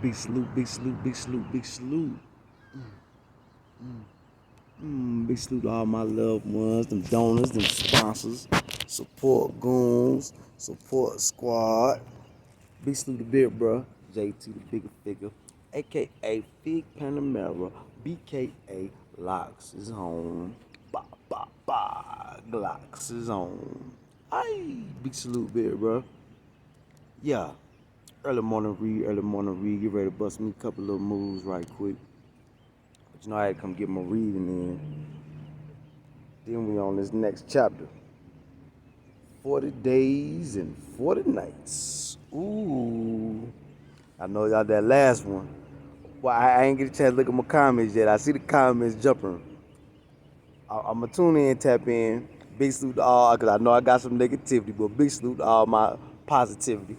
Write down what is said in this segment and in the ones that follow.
Big salute, big salute, big salute, big salute. Big salute to all my loved ones, them donors, them sponsors, support goons, support squad. Big salute to Big Bruh, JT the bigger figure, aka Fig Panamera, BKA Locks is home. Ba ba ba, Glocks is home. Aye, big salute, Big Bruh. Yeah, early morning read, get ready to bust me a couple little moves right quick. But you know, I had to come get my reading in. Then we on this next chapter. 40 days and 40 nights. Ooh. I know y'all that last one. Well, I ain't get a chance to look at my comments yet. I see the comments jumping. I'm going to tune in, tap in. Big salute to all, because I know I got some negativity, but big salute to all my positivity.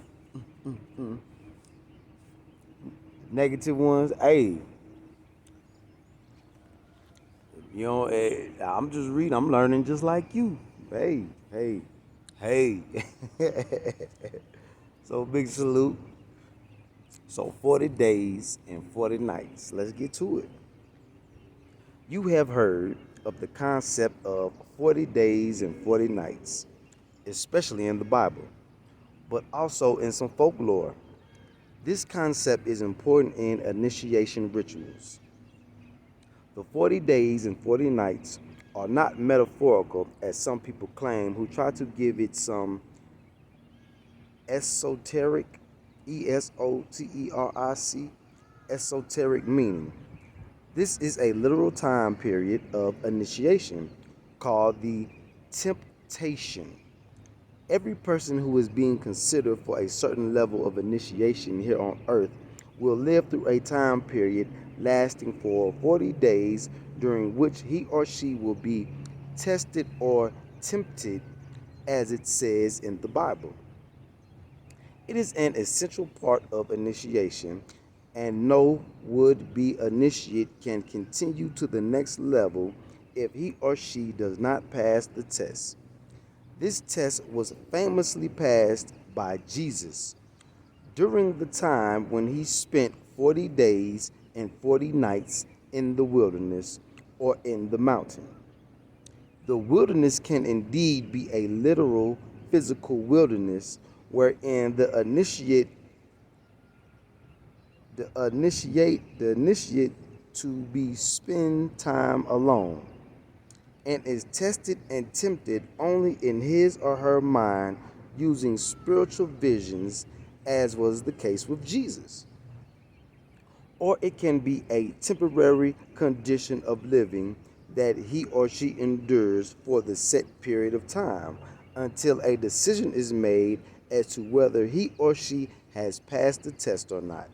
Negative ones, hey, you know, I'm just reading. I'm learning just like you. Hey, hey, hey. So big salute. So 40 days and 40 nights. Let's get to it. You have heard of the concept of 40 days and 40 nights, especially in the Bible, but also in some folklore. This concept is important in initiation rituals. The 40 days and 40 nights are not metaphorical, as some people claim, who try to give it some esoteric, esoteric, esoteric meaning. This is a literal time period of initiation called the temptation. Every person who is being considered for a certain level of initiation here on earth will live through a time period lasting for 40 days, during which he or she will be tested or tempted, as it says in the Bible. It is an essential part of initiation, and no would-be initiate can continue to the next level if he or she does not pass the test. This test was famously passed by Jesus during the time when he spent 40 days and 40 nights in the wilderness or in the mountain. The wilderness can indeed be a literal physical wilderness wherein the initiate to be spend time alone, and is tested and tempted only in his or her mind using spiritual visions, as was the case with Jesus. Or it can be a temporary condition of living that he or she endures for the set period of time until a decision is made as to whether he or she has passed the test or not.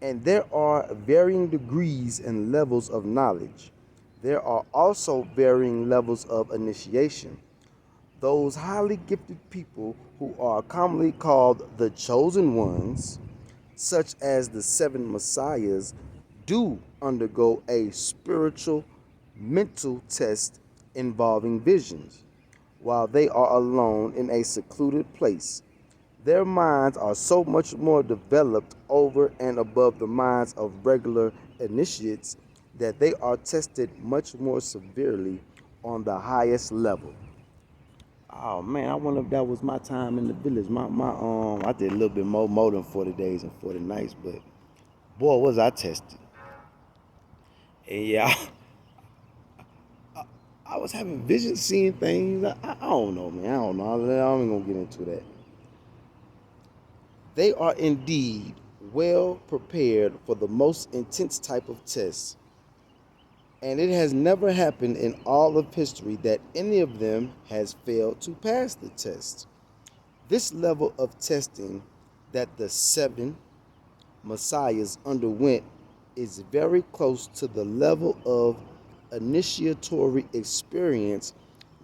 And there are varying degrees and levels of knowledge. There are also varying levels of initiation. Those highly gifted people who are commonly called the chosen ones, such as the seven messiahs, do undergo a spiritual mental test involving visions while they are alone in a secluded place. Their minds are so much more developed over and above the minds of regular initiates that they are tested much more severely on the highest level. Oh man, I wonder if that was my time in the village. I did a little bit more than 40 days and 40 nights, but boy was I tested. And yeah, I was having visions, seeing things. I don't know, man. I don't know. I'm ain't gonna get into that. They are indeed well prepared for the most intense type of test, and it has never happened in all of history that any of them has failed to pass the test. This level of testing that the seven messiahs underwent is very close to the level of initiatory experience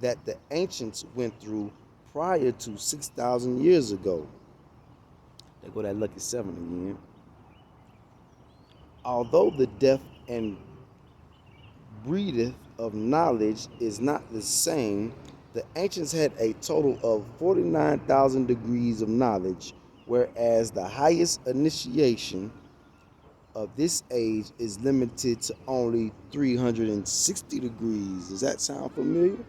that the ancients went through prior to 6,000 years ago. There go that lucky seven again. Although the depth and breadth of knowledge is not the same, the ancients had a total of 49,000 degrees of knowledge, whereas the highest initiation of this age is limited to only 360 degrees. Does that sound familiar?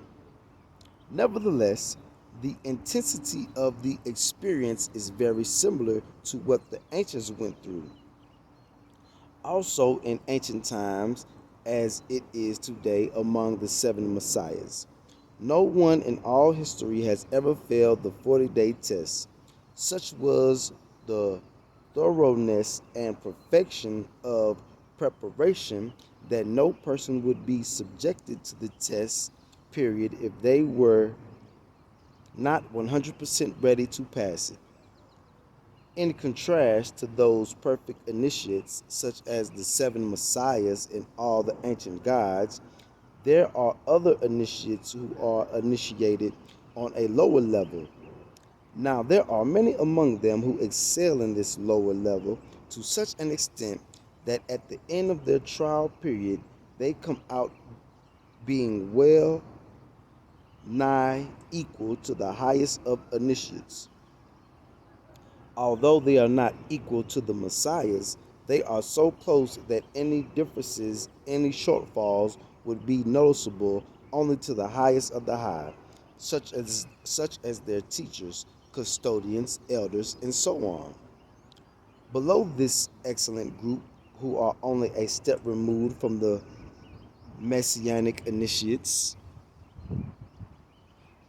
Nevertheless, the intensity of the experience is very similar to what the ancients went through. Also, in ancient times, as it is today among the seven messiahs, no one in all history has ever failed the 40-day test. Such was the thoroughness and perfection of preparation that no person would be subjected to the test period if they were not 100% ready to pass it. In contrast to those perfect initiates, such as the seven messiahs and all the ancient gods, there are other initiates who are initiated on a lower level. Now, there are many among them who excel in this lower level to such an extent that at the end of their trial period, they come out being well nigh equal to the highest of initiates. Although they are not equal to the messiahs, they are so close that any differences, any shortfalls would be noticeable only to the highest of the high, such as their teachers, custodians, elders, and so on. Below this excellent group, who are only a step removed from the messianic initiates,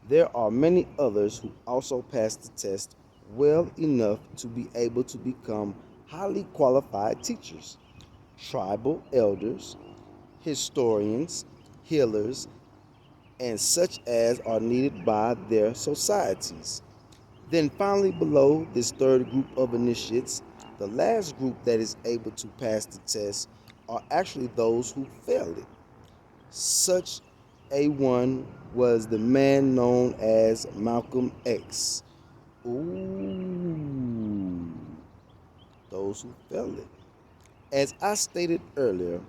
there are many others who also pass the test well enough to be able to become highly qualified teachers, tribal elders, historians, healers, and such as are needed by their societies. Then, finally, below this third group of initiates, the last group that is able to pass the test are actually those who fail it. Such a one was the man known as Malcolm X. Ooh, those who failed it. As I stated earlier,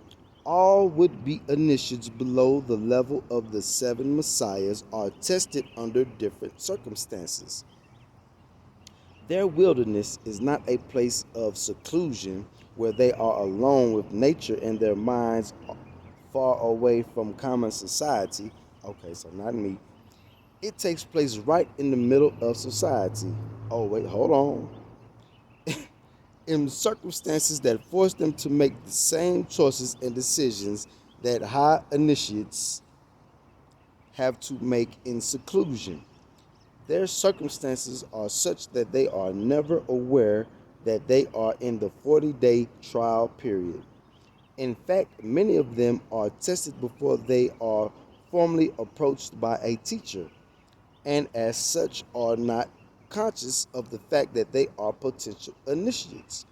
all would be initiates below the level of the seven messiahs are tested under different circumstances. Their wilderness is not a place of seclusion where they are alone with nature and their minds far away from common society. Okay, so not me. It takes place right in the middle of society. Oh, wait, hold on. In circumstances that force them to make the same choices and decisions that high initiates have to make in seclusion. Their circumstances are such that they are never aware that they are in the 40-day trial period. In fact, many of them are tested before they are formally approached by a teacher, and as such are not conscious of the fact that they are potential initiates.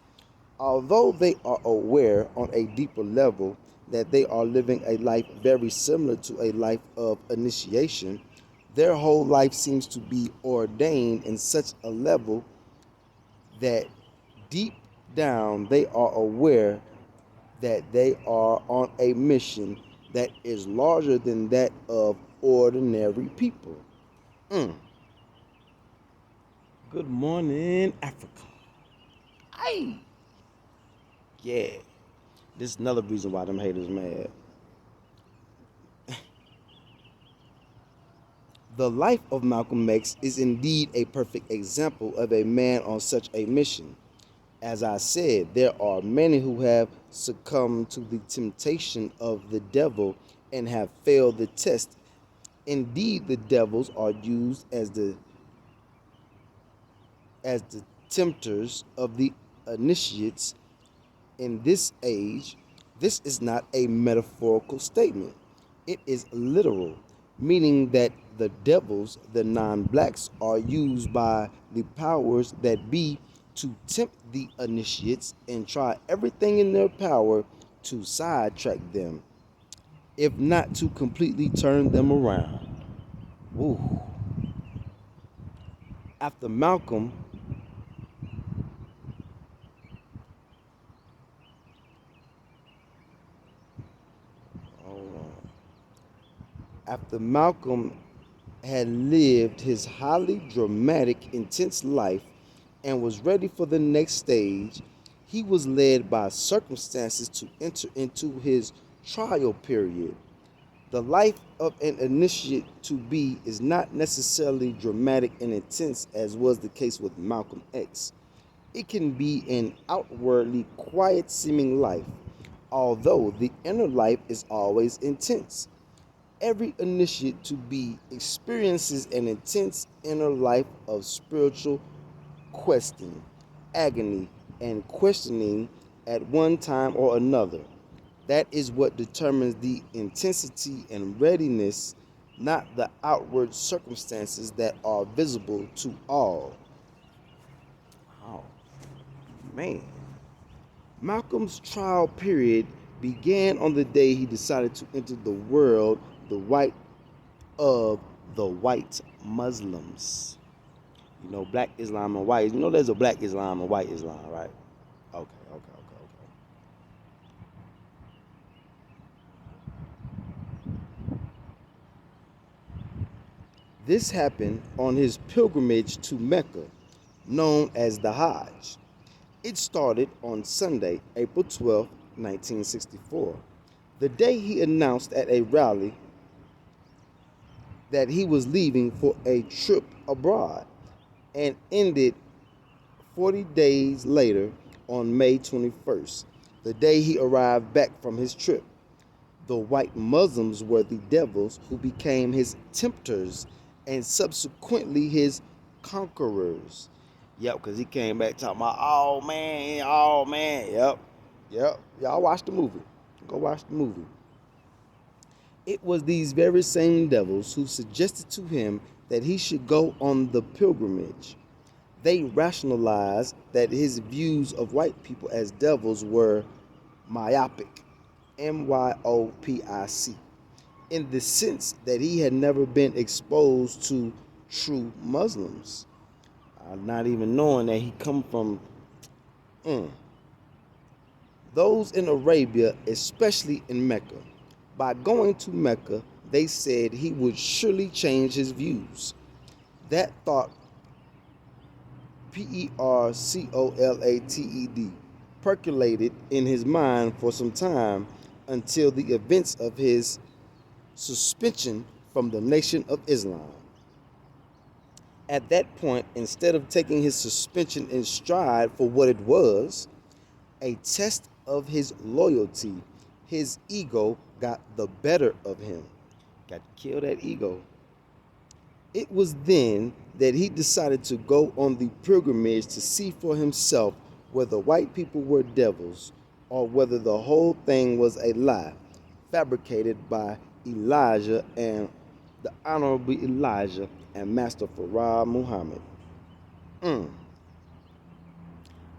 Although they are aware on a deeper level that they are living a life very similar to a life of initiation, their whole life seems to be ordained in such a level that deep down they are aware that they are on a mission that is larger than that of ordinary people. Mm. Good morning, Africa. Hey, yeah. This is another reason why them haters mad. The life of Malcolm X is indeed a perfect example of a man on such a mission. As I said, there are many who have succumbed to the temptation of the devil and have failed the test. Indeed, the devils are used as the tempters of the initiates in this age. This is not a metaphorical statement. It is literal, meaning that the devils, the non-blacks, are used by the powers that be to tempt the initiates and try everything in their power to sidetrack them, if not to completely turn them around. Woo. After Malcolm, hold on. After Malcolm had lived his highly dramatic, intense life, and was ready for the next stage, he was led by circumstances to enter into his trial period. The life of an initiate to be is not necessarily dramatic and intense as was the case with Malcolm X. It can be an outwardly quiet seeming life, although the inner life is always intense. Every initiate to be experiences an intense inner life of spiritual questing, agony, and questioning at one time or another. That is what determines the intensity and readiness, not the outward circumstances that are visible to all. Oh, man. Malcolm's trial period began on the day he decided to enter the world, the white of the white Muslims. You know, black Islam and white. You know, there's a black Islam and white Islam, right? Okay. This happened on his pilgrimage to Mecca, known as the Hajj. It started on Sunday, April 12, 1964, the day he announced at a rally that he was leaving for a trip abroad, and ended 40 days later on May 21st, the day he arrived back from his trip. The white Muslims were the devils who became his tempters and subsequently his conquerors. Yep, because he came back talking about, oh man. Yep. Y'all watch the movie. Go watch the movie. It was these very same devils who suggested to him that he should go on the pilgrimage. They rationalized that his views of white people as devils were myopic, MYOPIC, in the sense that he had never been exposed to true Muslims, not even knowing that he come from those in Arabia, especially in Mecca. By going to Mecca, they said he would surely change his views. That thought, PERCOLATED, percolated in his mind for some time until the events of his suspension from the Nation of Islam. At that point, instead of taking his suspension in stride for what it was, a test of his loyalty, his ego got the better of him. Got to kill that ego. It was then that he decided to go on the pilgrimage to see for himself whether white people were devils or whether the whole thing was a lie fabricated by Elijah and the Honorable Elijah and Master Farah Muhammad.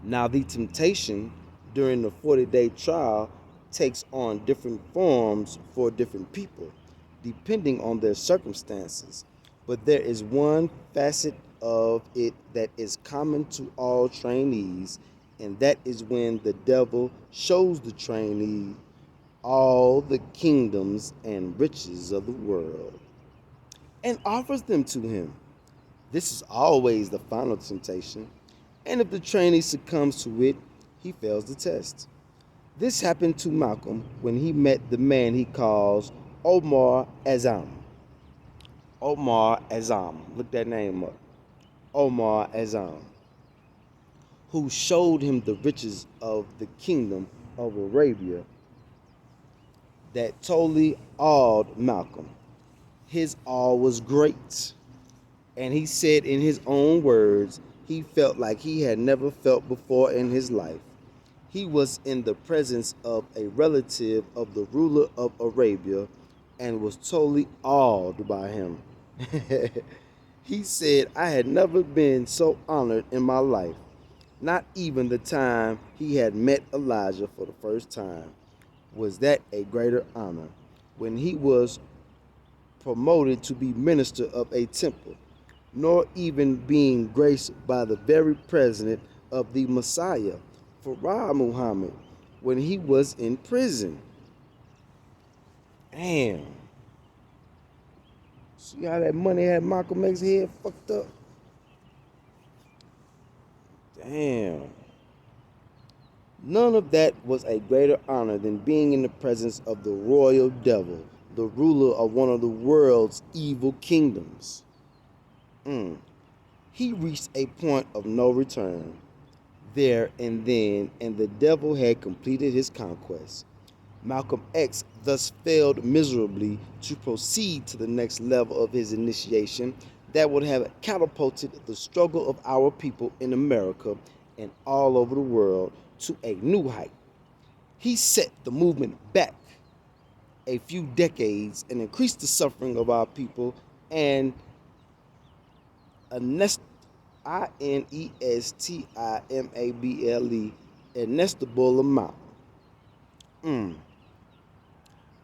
Now, the temptation during the 40-day trial takes on different forms for different people, depending on their circumstances. But there is one facet of it that is common to all trainees, and that is when the devil shows the trainee all the kingdoms and riches of the world and offers them to him. This is always the final temptation, and if the trainee succumbs to it, he fails the test. This happened to Malcolm when he met the man he calls Omar Azam. Omar Azam, look that name up. Omar Azam, who showed him the riches of the kingdom of Arabia that totally awed Malcolm. His awe was great, and he said in his own words, he felt like he had never felt before in his life. He was in the presence of a relative of the ruler of Arabia and was totally awed by him. He said, I had never been so honored in my life, not even the time he had met Elijah for the first time. Was that a greater honor? When he was promoted to be minister of a temple, nor even being graced by the very president of the Messiah, Farah Muhammad, when he was in prison. Damn. See how that money had Malcolm X's head fucked up? Damn. None of that was a greater honor than being in the presence of the royal devil, the ruler of one of the world's evil kingdoms. Mm. He reached a point of no return there and then, and the devil had completed his conquest. Malcolm X thus failed miserably to proceed to the next level of his initiation that would have catapulted the struggle of our people in America and all over the world to a new height. He set the movement back a few decades and increased the suffering of our people and inestimable inestimable amount.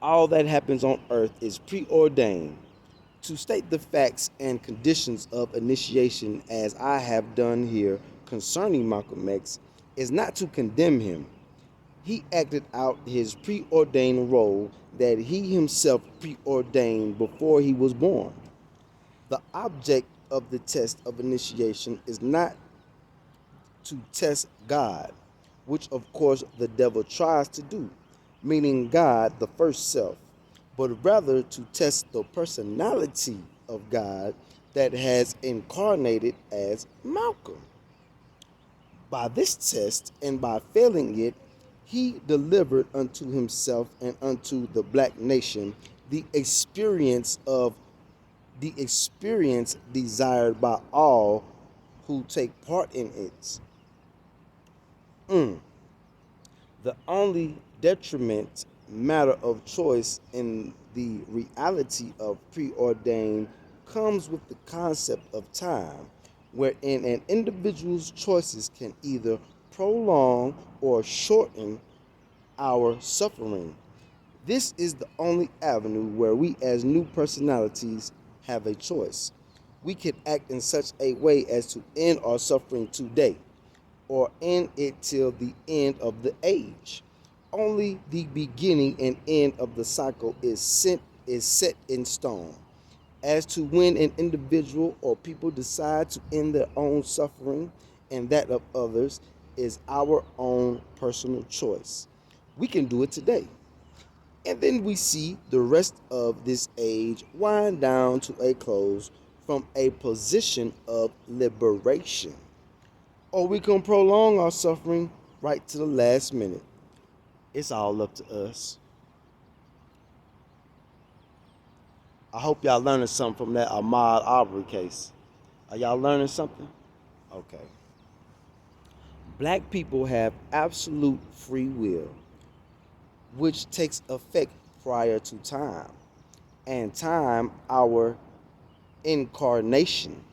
All that happens on earth is preordained. To state the facts and conditions of initiation as I have done here concerning Malcolm X is not to condemn him. He acted out his preordained role that he himself preordained before he was born. The object of the test of initiation is not to test God, which of course the devil tries to do, meaning God, the first self, but rather to test the personality of God that has incarnated as Malcolm. By this test and by failing it, he delivered unto himself and unto the black nation the experience desired by all who take part in it. The only detriment matter of choice in the reality of preordained comes with the concept of time, wherein an individual's choices can either prolong or shorten our suffering. This is the only avenue where we as new personalities have a choice. We can act in such a way as to end our suffering today or end it till the end of the age. Only the beginning and end of the cycle is set in stone. As to when an individual or people decide to end their own suffering and that of others is our own personal choice. We can do it today. And then we see the rest of this age wind down to a close from a position of liberation. Or we can prolong our suffering right to the last minute. It's all up to us. I hope y'all learning something from that Ahmaud Arbery case. Are y'all learning something? Okay. Black people have absolute free will, which takes effect prior to time, and time, our incarnation,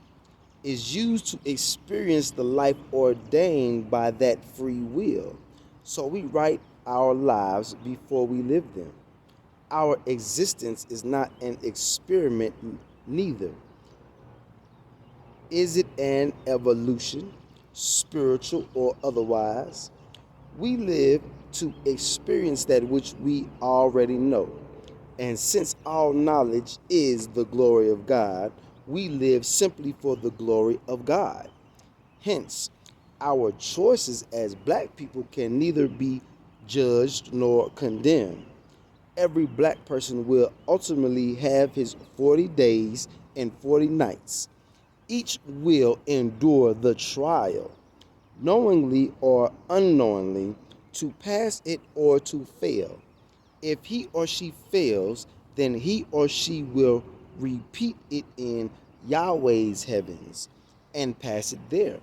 is used to experience the life ordained by that free will. So we write our lives before we live them. Our existence is not an experiment, neither. Is it an evolution, spiritual or otherwise? We live to experience that which we already know. And since all knowledge is the glory of God, we live simply for the glory of God. Hence, our choices as black people can neither be judged nor condemned. Every black person will ultimately have his 40 days and 40 nights. Each will endure the trial, knowingly or unknowingly, to pass it or to fail. If he or she fails, then he or she will repeat it in Yahweh's heavens and pass it there.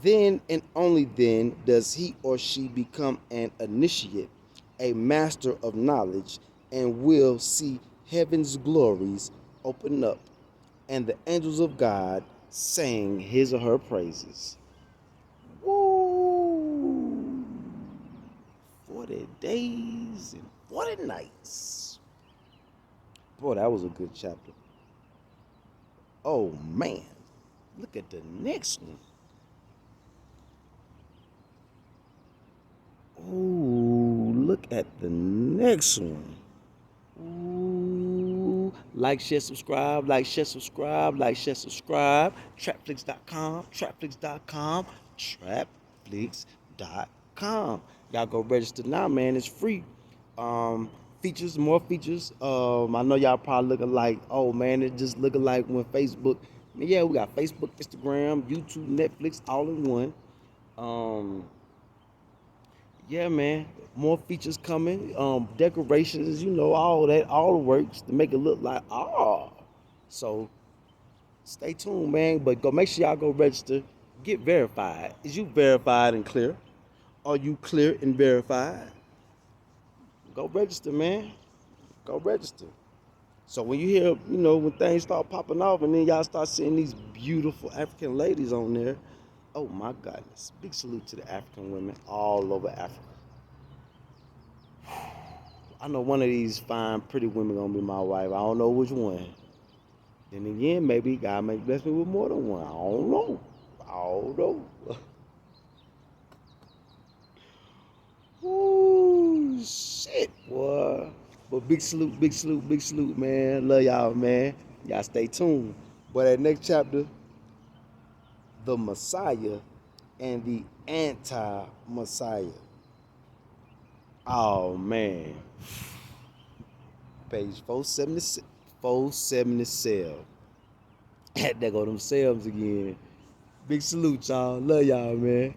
Then and only then does he or she become an initiate, a master of knowledge, and will see heaven's glories open up and the angels of God sang his or her praises. Woo! 40 days and 40 nights. Boy, that was a good chapter. Oh, man. Look at the next one. Ooh, look at the next one. Ooh, like, share, subscribe, like, share, subscribe, like, share, subscribe. Trapflix.com, trapflix.com. trapflix.com. Y'all go register now, man. It's free. Features, more features. I know y'all probably looking like, oh man, it just looking like when Facebook. Yeah, we got Facebook, Instagram, YouTube, Netflix, all in one. Um, yeah, man. More features coming. Decorations, all that, all the works to make it look like So stay tuned, man. But go make sure y'all go register. Get verified. Is you verified and clear? Are you clear and verified? Go register, man. Go register. So when you hear, when things start popping off and then y'all start seeing these beautiful African ladies on there, oh my goodness. Big salute to the African women all over Africa. I know one of these fine, pretty women gonna be my wife. I don't know which one. Then again, maybe God may bless me with more than one. I don't know. I don't know. Ooh, shit, boy. But big salute, big salute, big salute, man. Love y'all, man. Y'all stay tuned. But that next chapter, the Messiah and the anti-Messiah. Oh, man. Page 476. 477. There go themselves again. Big salute, y'all. Love y'all, man.